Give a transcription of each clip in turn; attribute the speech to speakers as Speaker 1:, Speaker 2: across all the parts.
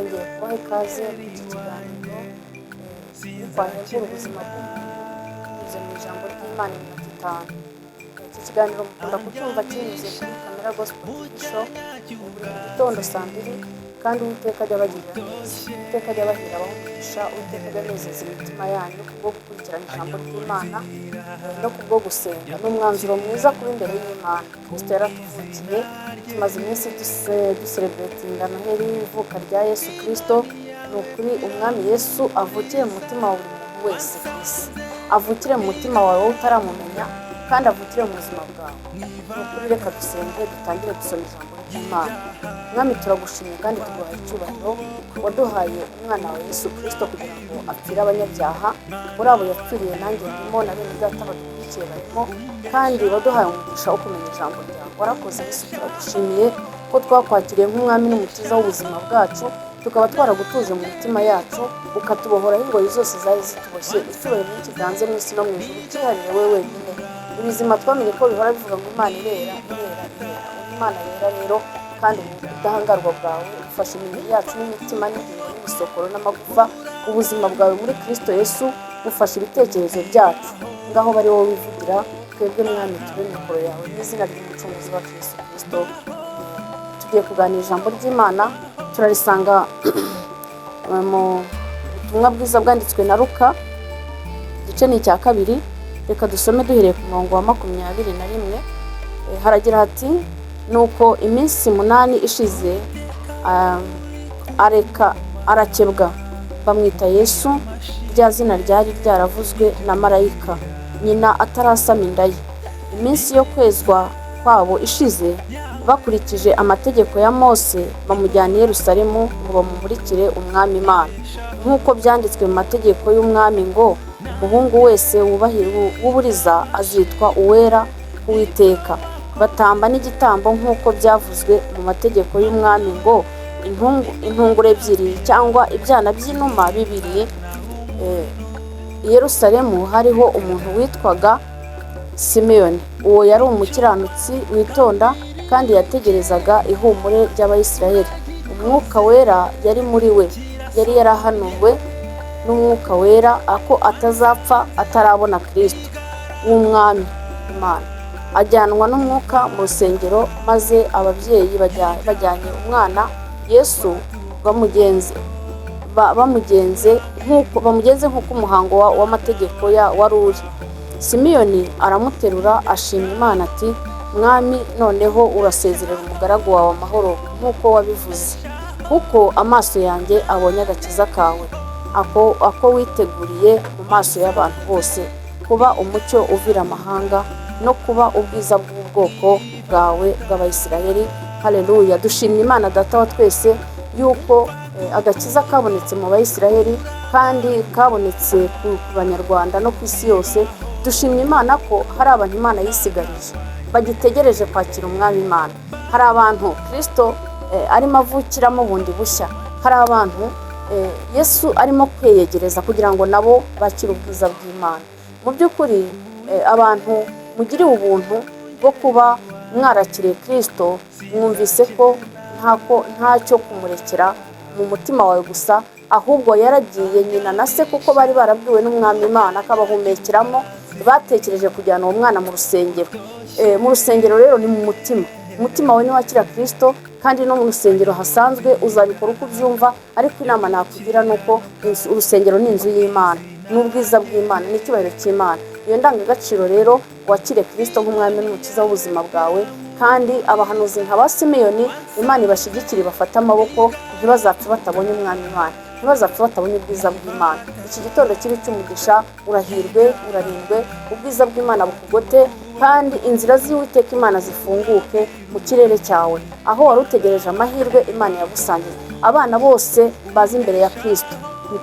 Speaker 1: twongeye kubaha ikaze mu kiganiro twanyagura ubuzima bw'umuntu mu ijambo ry'Imana iminota 5. Iki kiganiro mukunda kucyumva kinyuze kuri Kamera Gospel Show buri gitondo saa 2, kandi Uwiteka ajya abagirira neza, Uwiteka ajya abahira abamugisha, Uwiteka ajya anezeza imitima yanyu kubwo gukurikirana ijambo ry'Imana no kubwo gusenga. N'umwanzuro mwiza kuba imbere y'Imana. Kristo yaratuvukiye, tumaze iminsi ducelebratinga Noheli ivuka rya Yesu Kristo. Ni ukuri umwami Yesu avukiye mu mutima wa buri muntu wese ku isi, avukire mu mutima wawe utaramumenya, kandi avukire mu buzima bwawe. Ni ukuri reka dusenge, dutangire dusoma ijambo ry'Imana. Mwami turagushimye kandi tuguhaye icyubahiro, waduhaye umwana wa Yesu Kristo kugira ngo apfire abanyabyaha. Muri abo yapfiriye nanjye ndimo, na bene data badukurikiye barimo, kandi waduhaye umugisha wo kumenya ijambo ryawe. Warakoze Yesu, turagushimiye ko twakwakiriye nk'umwami n'umukiza w'ubuzima bwacu, tukaba twaragutuje mu mitima yacu, ukatubohoraho ingoyi zose zari zituboshye. Icyubahiro n'ikiganze mu isi no mu ijuru kiharire wowe wenyine. Ibizima twamenye ko bihora bivuga ngo Imana irera, irera, irera. Imana yera rero, kandi ubudahangarwa bwawe ufashe imibiri yacu n'imitima n'ingingo n'imisokoro n'amagufa. Ubuzima bwawe muri Kristo Yesu ufashe ibitekerezo byacu. Ngaho bari wowe wivugira, twebwe mwami tube mikoro yawe mu izina ry'umucunguzi wacu Yesu Kristo. Tugiye kuganira ijambo ry'Imana, turarisanga mu butumwa bwiza bwanditswe na Luka, igice ni icya 2. Reka dusome duhereye ku murongo wa 21. Haragira hati: nuko iminsi 8 ishize arakebwa, bamwita Yesu, rya zina ryari ryaravuzwe na marayika, nyina atarasama inda ye. Iminsi yo kwezwa kwabo ishize, bakurikije amategeko ya Mose, bamujyana i Yerusalemu ngo bamumurikire umwami Imana, nk'uko byanditswe mu mategeko y'umwami ngo umuhungu wese wuburiza azitwa uwera Uwiteka. Batamba n'igitambo nk'uko byavuzwe mu mategeko y'umwami ngo intungure 2 cyangwa ibyana by'inuma 2. I Yerusalemu hariho umuntu witwaga Simeyoni. Uwo yari umukiranutsi witonda, kandi yategerezaga ihumure ry'Abayisiraheli. Umwuka wera yari muri we, yari yarahanuwe n'umwuka wera ako atazapfa atarabona Kristo w'umwami Imana. Ajyanwa n'umwuka mu rusengero, maze ababyeyi bajyanye umwana Yesu bamugenze nk'uko umuhango w'amategeko wari uri. Simeyoni aramuterura ashima Imana ati: mwami, noneho urasezerera umugaragu wawe amahoro nk'uko wabivuze, kuko amaso yanjye abonye agakiza kawe, ako witeguriye mu maso y'abantu bose, kuba umucyo uvira amahanga no kuba ubwiza bw'ubwoko bwawe bw'Abayisiraheli. Haleluya. Dushimye Imana Data wa twese yuko agakiza kabonetse mu Bayisiraheli, kandi kabonetse ku Banyarwanda no ku isi yose. Dushimye Imana ko hari abantu Imana yisigarije bagitegereje kwakira umwami Imana. Hari abantu Kristo arimo avukiramo bundi bushya. Hari abantu Yesu arimo kweyegereza kugira ngo nabo bakire ubwiza bw'Imana. Mu by'ukuri abantu mugiriwe ubuntu bwo kuba mwarakiriye Kristo, mwumvise ko ntacyo kumurekera mu mutima wawe gusa, ahubwo yaragiye nyina na se, kuko bari barabwiwe n'umwami Imana akabahumekeramo. Batekereje kujyana uwo mwana mu rusengero. Mu rusengero rero ni mu mutima. Umutima wawe ni wakira Kristo, kandi no mu rusengero hasanzwe uzabikora uko ubyumva, ariko inama nakugira nuko urusengero ni inzu y'Imana, n'ubwiza bw'Imana, n'icyubahiro cy'Imana. Iyo ndangagaciro rero wakire Kristo nk'umwami n'umukiza w'ubuzima bwawe. Kandi abahanuzi nka ba Simeyoni, Imana ibashigikire, bafata amaboko, ntibazapfe batabonye umwami Imana, ntibazapfe batabonye ubwiza bw'Imana. Iki gitondo kiri cy'umugisha, urahirwe, urarindwe, ubwiza bw'Imana bukugote, kandi inzira z'Uwiteka Imana zifunguke mu kirere cyawe. Aho wari utegereje amahirwe, Imana yagusangiye. Abana bose bazi imbere ya Kristo,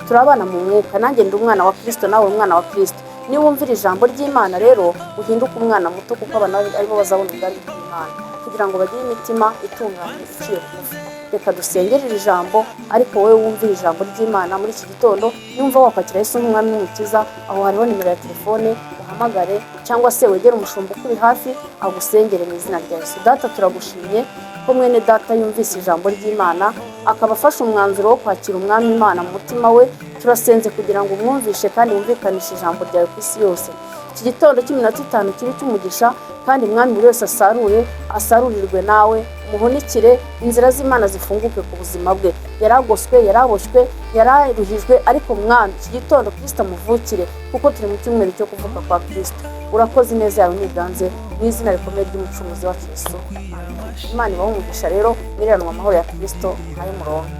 Speaker 1: turabana mu mwuka. Nanjye ndi umwana wa Kristo, nawe umwana wa Kristo. Niwumvira ijambo ry'Imana rero uhinduke umwana muto, kuko abana aribo bazabona ubwami bw'Imana, kugira ngo bagire imitima itunganye iciye bugufi. reka dusengere iri jambo, ariko wowe wumvira ijambo ry'Imana muri iki gitondo, yumva wakwakira Yesu nk'umwami n'umukiza, aho hariho nimero ya telefone, uhamagare cyangwa se wegere umushumba ukuri hafi agusengere mu izina rya Yesu. Data, turagushimye ko mwene data yumvise ijambo ry'Imana akaba afashe umwanzuro wo kwakira umwami Imana mu mutima we. Turasenze kugira ngo umwumvishe kandi wumvikanishe ijambo ryawe ku isi yose. Iki gitondo cy'iminota 5 kibi cy'umugisha, kandi mwami buri wese asarurirwe nawe, umuhunikire, inzira z'Imana zifunguke ku buzima bwe. Yaragoswe, yaraboshywe, yararuhijwe, ariko mwami iki gitondo Kristo amuvukire, kuko turi mu cyumweru cyo kuvuka kwa Kristo. Urakoze, neza yawe niganze mu izina rikomeye ry'umucunguzi wacu Yesu. Imana ibahe umugisha rero, mwiranwa amahoro ya Kristo ayo murongo.